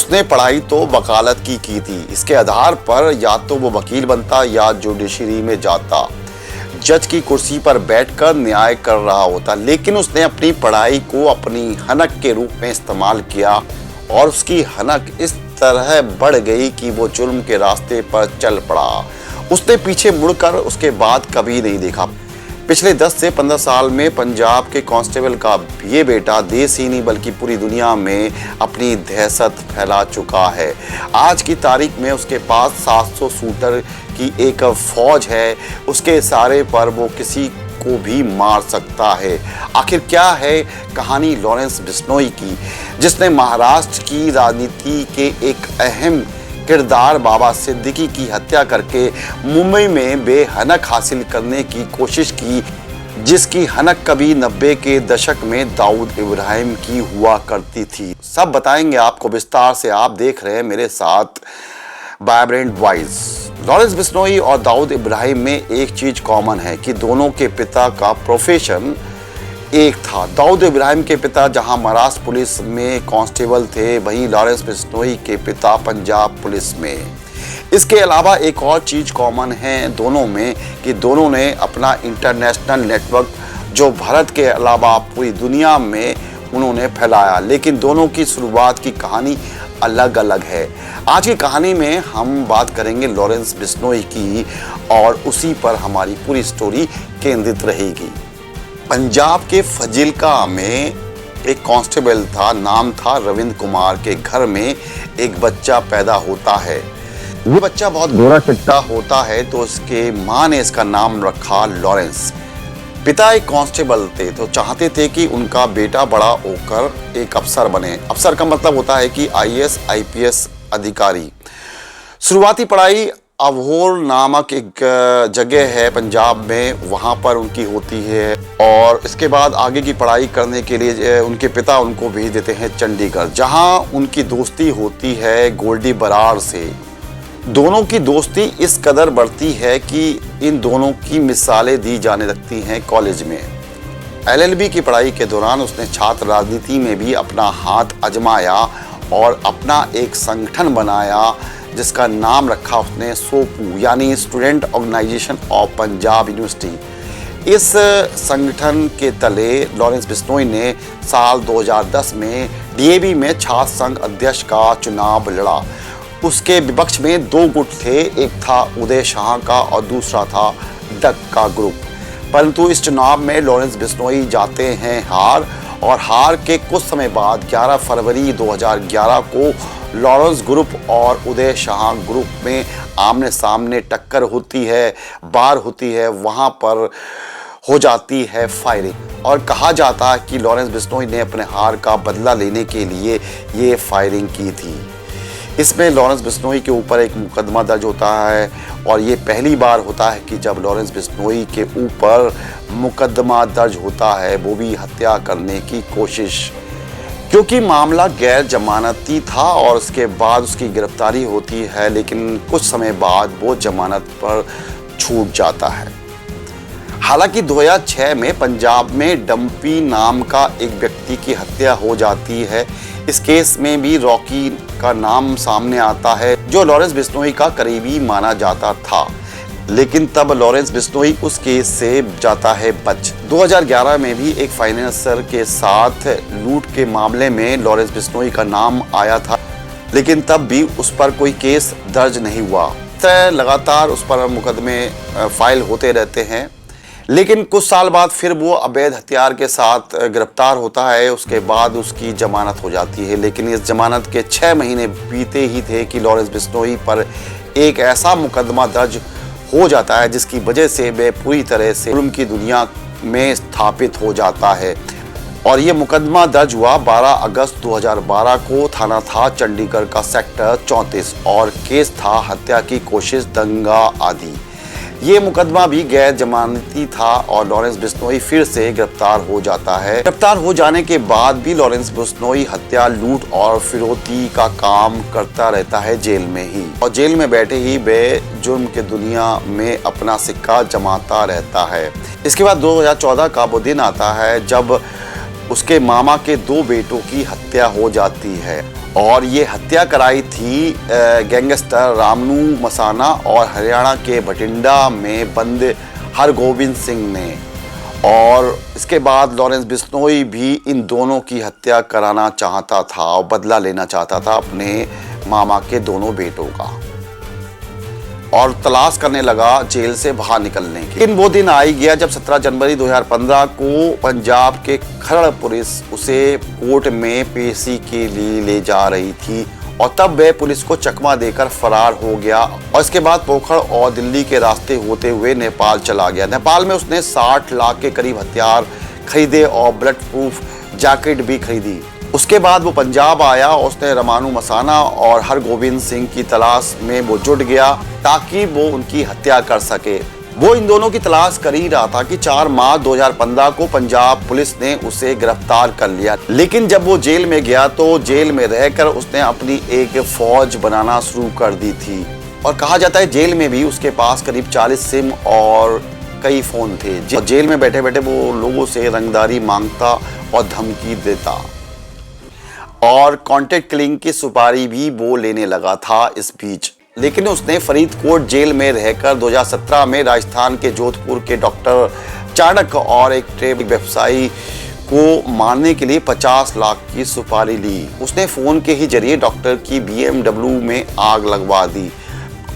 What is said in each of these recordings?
उसने पढ़ाई तो वकालत की थी। इसके आधार पर या तो वो वकील बनता या जुडिशरी में जाता, जज की कुर्सी पर बैठकर न्याय कर रहा होता। लेकिन उसने अपनी पढ़ाई को अपनी हनक के रूप में इस्तेमाल किया और उसकी हनक इस तरह बढ़ गई कि वो जुर्म के रास्ते पर चल पड़ा। उसने पीछे मुड़कर उसके बाद कभी नहीं देखा। पिछले 10 से 15 साल में पंजाब के कांस्टेबल का ये बेटा देश ही नहीं बल्कि पूरी दुनिया में अपनी दहशत फैला चुका है। आज की तारीख में उसके पास 700 शूटर की एक फौज है। उसके इशारे पर वो किसी को भी मार सकता है। आखिर क्या है कहानी लॉरेंस बिश्नोई की, जिसने महाराष्ट्र की राजनीति के एक अहम किरदार बाबा सिद्दीकी की हत्या करके मुंबई में बेहनक हासिल करने की कोशिश की, जिसकी हनक कभी 90 के दशक में दाऊद इब्राहिम की हुआ करती थी। सब बताएंगे आपको विस्तार से। आप देख रहे हैं मेरे साथ वाइब्रेंट वॉइस। लॉरेंस बिश्नोई और दाऊद इब्राहिम में एक चीज कॉमन है कि दोनों के पिता का प्रोफेशन एक था। दाऊद इब्राहिम के पिता जहां महाराष्ट्र पुलिस में कांस्टेबल थे, वहीं लॉरेंस बिश्नोई के पिता पंजाब पुलिस में। इसके अलावा एक और चीज कॉमन है दोनों में कि दोनों ने अपना इंटरनेशनल नेटवर्क जो भारत के अलावा पूरी दुनिया में उन्होंने फैलाया। लेकिन दोनों की शुरुआत की कहानी अलग अलग है। आज की कहानी में हम बात करेंगे लॉरेंस बिश्नोई की और उसी पर हमारी पूरी स्टोरी केंद्रित रहेगी। पंजाब के फजिल्का में एक कांस्टेबल था, नाम था रविंद्र कुमार। के घर में एक बच्चा पैदा होता है। वो बच्चा बहुत गोरा चिट्टा होता है तो उसके माँ ने इसका नाम रखा लॉरेंस। पिता एक कांस्टेबल थे तो चाहते थे कि उनका बेटा बड़ा होकर एक अफसर बने। अफसर का मतलब होता है कि आईएएस आईपीएस अधिकारी। शुरुआती पढ़ाई अबोहर नामक एक जगह है पंजाब में, वहाँ पर उनकी होती है और इसके बाद आगे की पढ़ाई करने के लिए उनके पिता उनको भेज देते हैं चंडीगढ़, जहाँ उनकी दोस्ती होती है गोल्डी बराड़ से। दोनों की दोस्ती इस कदर बढ़ती है कि इन दोनों की मिसालें दी जाने लगती हैं कॉलेज में। एलएलबी की पढ़ाई के दौरान उसने छात्र राजनीति में भी अपना हाथ आजमाया और अपना एक संगठन बनाया जिसका नाम रखा उसने सोपू, यानी student organisation of Punjab university. इस संगठन के तले लॉरेंस बिश्नोई ने साल 2010 में डीएवी में छात्र संघ अध्यक्ष का चुनाव लड़ा। उसके विपक्ष में 2 गुट थे, एक था उदय शाह का और दूसरा था डक का ग्रुप। परंतु इस चुनाव में लॉरेंस बिश्नोई जाते हैं हार, और हार के कुछ समय बाद 11 फरवरी 2011 को लॉरेंस ग्रुप और उदय शाह ग्रुप में आमने सामने टक्कर होती है, बार होती है। वहाँ पर हो जाती है फायरिंग और कहा जाता है कि लॉरेंस बिश्नोई ने अपने हार का बदला लेने के लिए ये फायरिंग की थी। इसमें लॉरेंस बिश्नोई के ऊपर एक मुकदमा दर्ज होता है और ये पहली बार होता है कि जब लॉरेंस बिश्नोई के ऊपर मुकदमा दर्ज होता है, वो भी हत्या करने की कोशिश। क्योंकि मामला गैर जमानती था और उसके बाद उसकी गिरफ्तारी होती है, लेकिन कुछ समय बाद वो जमानत पर छूट जाता है। हालांकि 2006 में पंजाब में डंपी नाम का एक व्यक्ति की हत्या हो जाती है। इस केस में भी रॉकी का नाम सामने आता है जो लॉरेंस बिश्नोई का करीबी माना जाता था, लेकिन तब लॉरेंस बिश्नोई उस केस से जाता है बच। 2011 में भी एक फाइनेंसर के साथ लूट के मामले में लॉरेंस बिश्नोई का नाम आया था, लेकिन तब भी उस पर कोई केस दर्ज नहीं हुआ। लगातार उस पर मुकदमे फाइल होते रहते हैं, लेकिन कुछ साल बाद फिर वो अवैध हथियार के साथ गिरफ्तार होता है। उसके बाद उसकी जमानत हो जाती है, लेकिन इस जमानत के 6 महीने बीते ही थे कि लॉरेंस बिश्नोई पर एक ऐसा मुकदमा दर्ज हो जाता है जिसकी वजह से वे पूरी तरह से जुर्म की दुनिया में स्थापित हो जाता है। और ये मुकदमा दर्ज हुआ 12 अगस्त 2012 को। थाना था चंडीगढ़ का सेक्टर 34 और केस था हत्या की कोशिश, दंगा आदि। ये मुकदमा भी गैर जमानती था और लॉरेंस बिश्नोई फिर से गिरफ्तार हो जाता है। गिरफ्तार हो जाने के बाद भी लॉरेंस बिश्नोई हत्या, लूट और फिरौती का काम करता रहता है जेल में ही, और जेल में बैठे ही वे जुर्म के दुनिया में अपना सिक्का जमाता रहता है। इसके बाद 2014 का वो दिन आता है जब उसके मामा के 2 बेटों की हत्या हो जाती है और ये हत्या कराई थी गैंगस्टर रामनू मसाना और हरियाणा के बठिंडा में बंद हरगोविंद सिंह ने। और इसके बाद लॉरेंस बिश्नोई भी इन दोनों की हत्या कराना चाहता था और बदला लेना चाहता था अपने मामा के दोनों बेटों का, और तलाश करने लगा जेल से बाहर निकलने की। लेकिन वो दिन आ ही गया जब 17 जनवरी 2015 को पंजाब के खरड़ पुलिस उसे कोर्ट में पेशी के लिए ले जा रही थी, और तब वह पुलिस को चकमा देकर फरार हो गया। और इसके बाद पोखर और दिल्ली के रास्ते होते हुए नेपाल चला गया। नेपाल में उसने 60 लाख के करीब हथियार खरीदे और बुलेट प्रूफ जैकेट भी खरीदी। उसके बाद वो पंजाब आया और उसने रामनू मसाना और हरगोविंद सिंह की तलाश में वो जुट गया ताकि वो उनकी हत्या कर सके। वो इन दोनों की तलाश कर ही रहा था कि 4 मार्च 2015 को पंजाब पुलिस ने उसे गिरफ्तार कर लिया। लेकिन जब वो जेल में गया तो जेल में रहकर उसने अपनी एक फौज बनाना शुरू कर दी थी, और कहा जाता है जेल में भी उसके पास करीब 40 सिम और कई फोन थे। जेल में बैठे बैठे वो लोगों से रंगदारी मांगता और धमकी देता, और कॉन्ट्रैक्ट किलिंग की सुपारी भी वो लेने लगा था इस बीच। लेकिन उसने फरीदकोट जेल में रहकर 2017 में राजस्थान के जोधपुर के डॉक्टर चाणक्य और एक ट्रेड व्यवसायी को मारने के लिए 50 लाख की सुपारी ली। उसने फोन के ही जरिए डॉक्टर की BMW में आग लगवा दी,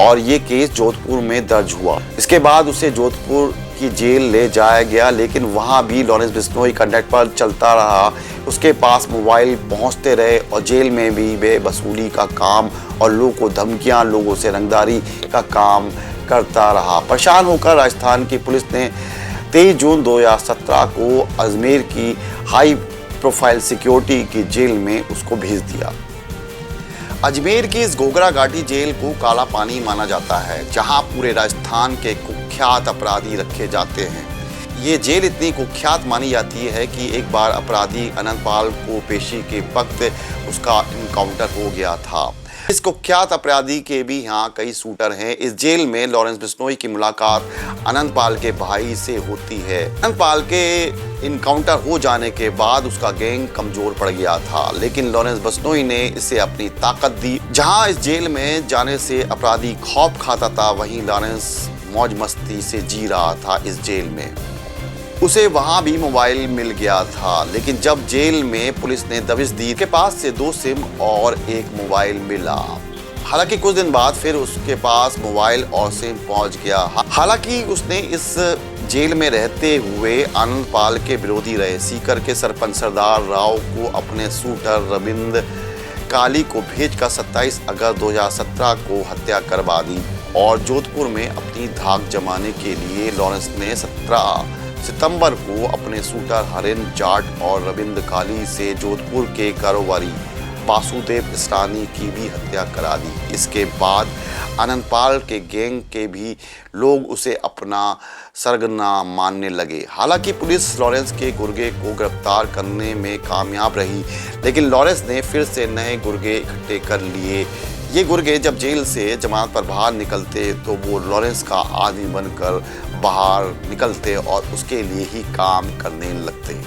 और ये केस जोधपुर में दर्ज हुआ। इसके बाद उसे जोधपुर की जेल ले जाया गया, लेकिन वहां भी लॉरेंस बिश्नोई का नेटवर्क चलता रहा। उसके पास मोबाइल पहुंचते रहे, और जेल में भी वे वसूली का काम और लोगों को धमकियां, लोगों से रंगदारी का काम करता रहा। परेशान होकर राजस्थान की पुलिस ने 23 जून 2017 को अजमेर की हाई प्रोफाइल सिक्योरिटी की जेल में उसको भेज दिया। अजमेर की इस गोगरा घाटी जेल को काला पानी माना जाता है, जहां पूरे राजस्थान के कुख्यात अपराधी रखे जाते हैं। ये जेल इतनी कुख्यात मानी जाती है कि एक बार अपराधी अनंतपाल को पेशी के वक्त उसका इनकाउंटर हो गया था। इस कुख्यात अपराधी के भी यहाँ कई शूटर हैं। इस जेल में लॉरेंस बिश्नोई की मुलाकात अनंतपाल के भाई से होती है। अनंतपाल के इनकाउंटर हो जाने के बाद उसका गैंग कमजोर पड़ गया था, लेकिन लॉरेंस बिश्नोई ने इसे अपनी ताकत दी। जहां इस जेल में जाने से अपराधी खौफ खाता था, वहीं लॉरेंस मौज मस्ती से जी रहा था इस जेल में। उसे वहां भी मोबाइल मिल गया था, लेकिन जब जेल में पुलिस ने दबिश दी, के पास से 2 सिम और एक मोबाइल मिला। हालांकि कुछ दिन बाद फिर उसके पास मोबाइल और सिम पहुंच गया। हालांकि उसने इस जेल में रहते हुए अनंतपाल के विरोधी रहे सीकर के सरपंच सरदार राव को अपने शूटर रविंद्र काली को भेजकर 27 अगस्त 2017 को हत्या करवा दी, और जोधपुर में अपनी धाक जमाने के लिए लॉरेंस ने 17 सितंबर को अपने शूटर हरेन जाट और रविंद्र काली से जोधपुर के कारोबारी वासुदेव इसरानी की भी हत्या करा दी। इसके बाद अनंतपाल के गैंग के भी लोग उसे अपना सरगना मानने लगे। हालांकि पुलिस लॉरेंस के गुर्गे को गिरफ्तार करने में कामयाब रही, लेकिन लॉरेंस ने फिर से नए गुर्गे इकट्ठे कर लिए। ये गुर्गे जब जेल से जमानत पर बाहर निकलते तो वो लॉरेंस का आदमी बनकर बाहर निकलते और उसके लिए ही काम करने लगते।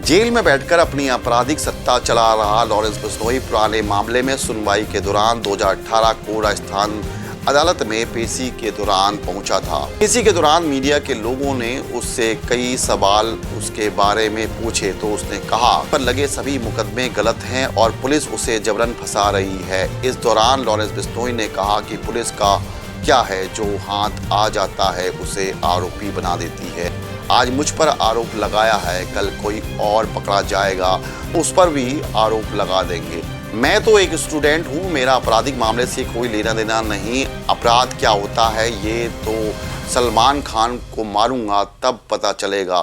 जेल में बैठकर अपनी आपराधिक सत्ता चला रहा लॉरेंस बिश्नोई पुराने मामले में सुनवाई के दौरान 2018 को राजस्थान अदालत में पेशी के दौरान पहुंचा था। पेशी के दौरान मीडिया के लोगों ने उससे कई सवाल उसके बारे में पूछे तो उसने कहा पर लगे सभी मुकदमे गलत हैं और पुलिस उसे जबरन फंसा रही है। इस दौरान लॉरेंस बिश्नोई ने कहा कि पुलिस का क्या है जो हाथ आ जाता है उसे आरोपी बना देती है। आज मुझ पर आरोप लगाया है, कल कोई और पकड़ा जाएगा उस पर भी आरोप लगा देंगे। मैं तो एक स्टूडेंट हूँ, मेरा आपराधिक मामले से कोई लेना देना नहीं। अपराध क्या होता है ये तो सलमान खान को मारूंगा तब पता चलेगा।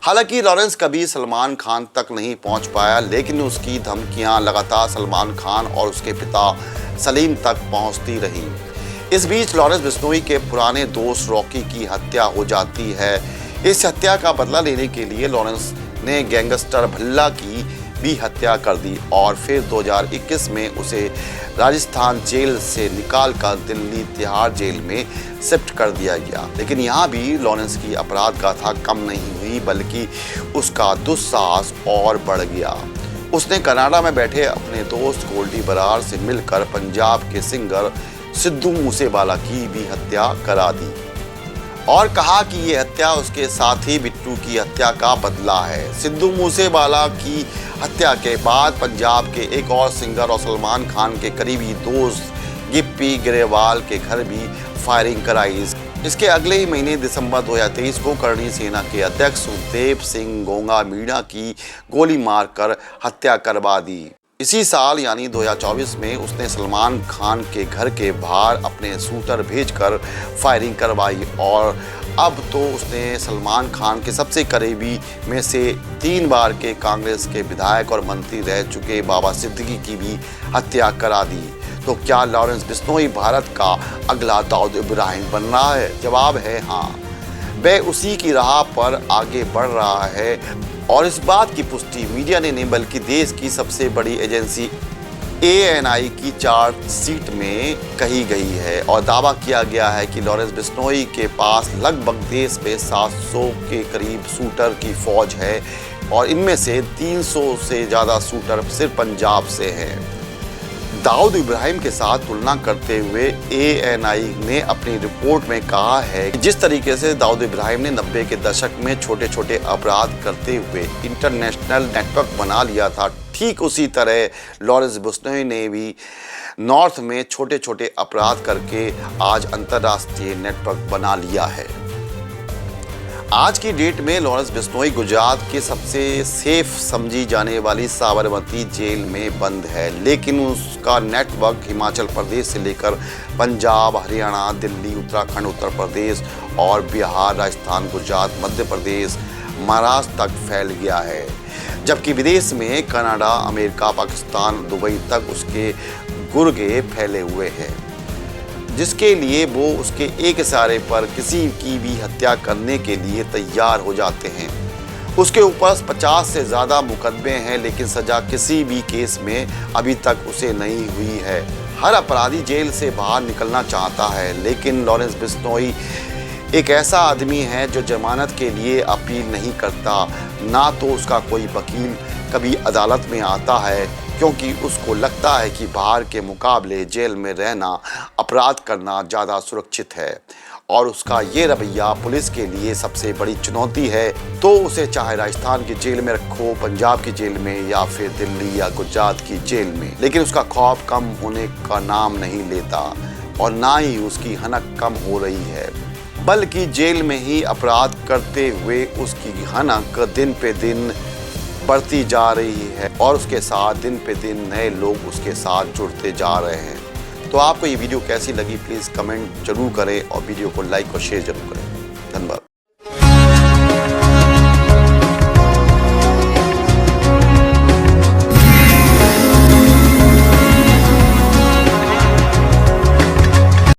हालांकि लॉरेंस कभी सलमान खान तक नहीं पहुंच पाया, लेकिन उसकी धमकियां लगातार सलमान खान और उसके पिता सलीम तक पहुंचती रही। इस बीच लॉरेंस बिश्नोई के पुराने दोस्त रॉकी की हत्या हो जाती है। इस हत्या का बदला लेने के लिए लॉरेंस ने गैंगस्टर भल्ला की भी हत्या कर दी और फिर 2021 में उसे राजस्थान जेल से निकालकर दिल्ली तिहाड़ जेल में शिफ्ट कर दिया गया। लेकिन यहाँ भी लॉरेंस की अपराध गाथा कम नहीं हुई, बल्कि उसका दुस्साहस और बढ़ गया। उसने कनाडा में बैठे अपने दोस्त गोल्डी बरार से मिलकर पंजाब के सिंगर सिद्धू मूसेवाला की भी हत्या करा दी और कहा कि ये हत्या उसके साथी बिट्टू की हत्या का बदला है। सिद्धू मूसेवाला की हत्या के बाद पंजाब के एक और सिंगर और सलमान खान के करीबी दोस्त गिप्पी ग्रेवाल के घर भी फायरिंग कराई। इसके अगले ही महीने दिसंबर 2023 को करणी सेना के अध्यक्ष सुखदेव सिंह गोंगा मीणा की गोली मारकर हत्या करवा दी। इसी साल यानी 2024 में उसने सलमान खान के घर के बाहर अपने शूटर भेजकर फायरिंग करवाई और अब तो उसने सलमान खान के सबसे करीबी में से 3 बार के कांग्रेस के विधायक और मंत्री रह चुके बाबा सिद्दीकी की भी हत्या करा दी। तो क्या लॉरेंस बिश्नोई भारत का अगला दाऊद इब्राहिम बन रहा है? जवाब है हाँ, वह उसी की राह पर आगे बढ़ रहा है और इस बात की पुष्टि मीडिया ने नहीं बल्कि देश की सबसे बड़ी एजेंसी ANI की चार्जशीट में कही गई है और दावा किया गया है कि लॉरेंस बिश्नोई के पास लगभग देश में 700 के करीब शूटर की फौज है और इनमें से 300 से ज़्यादा शूटर सिर्फ पंजाब से हैं। दाऊद इब्राहिम के साथ तुलना करते हुए ANI ने अपनी रिपोर्ट में कहा है कि जिस तरीके से दाऊद इब्राहिम ने 90 के दशक में छोटे छोटे अपराध करते हुए इंटरनेशनल नेटवर्क बना लिया था, ठीक उसी तरह लॉरेंस बिश्नोई ने भी नॉर्थ में छोटे छोटे अपराध करके आज अंतर्राष्ट्रीय नेटवर्क बना लिया है। आज की डेट में लॉरेंस बिश्नोई गुजरात के सबसे सेफ समझी जाने वाली साबरमती जेल में बंद है, लेकिन उसका नेटवर्क हिमाचल प्रदेश से लेकर पंजाब, हरियाणा, दिल्ली, उत्तराखंड, उत्तर प्रदेश और बिहार, राजस्थान, गुजरात, मध्य प्रदेश, महाराष्ट्र तक फैल गया है। जबकि विदेश में कनाडा, अमेरिका, पाकिस्तान, दुबई तक उसके गुर्गे फैले हुए हैं, जिसके लिए वो उसके एक इशारे पर किसी की भी हत्या करने के लिए तैयार हो जाते हैं। उसके ऊपर 50 से ज़्यादा मुकदमे हैं, लेकिन सज़ा किसी भी केस में अभी तक उसे नहीं हुई है। हर अपराधी जेल से बाहर निकलना चाहता है, लेकिन लॉरेंस बिश्नोई एक ऐसा आदमी है जो जमानत के लिए अपील नहीं करता, ना तो उसका कोई वकील कभी अदालत में आता है, क्योंकि उसको लगता है कि बाहर के मुकाबले जेल में रहना, अपराध करना ज़्यादा सुरक्षित है और उसका ये रवैया पुलिस के लिए सबसे बड़ी चुनौती है। तो उसे चाहे राजस्थान की जेल में रखो, पंजाब की जेल में या फिर दिल्ली या गुजरात की जेल में, लेकिन उसका खौफ कम होने का नाम नहीं लेता और ना ही उसकी हनक कम हो रही है, बल्कि जेल में ही अपराध करते हुए उसकी हनक दिन पे दिन बढ़ती जा रही है और उसके साथ दिन पे दिन नए लोग उसके साथ जुड़ते जा रहे हैं। तो आपको ये वीडियो कैसी लगी प्लीज़ कमेंट जरूर करें और वीडियो को लाइक और शेयर जरूर करें। धन्यवाद।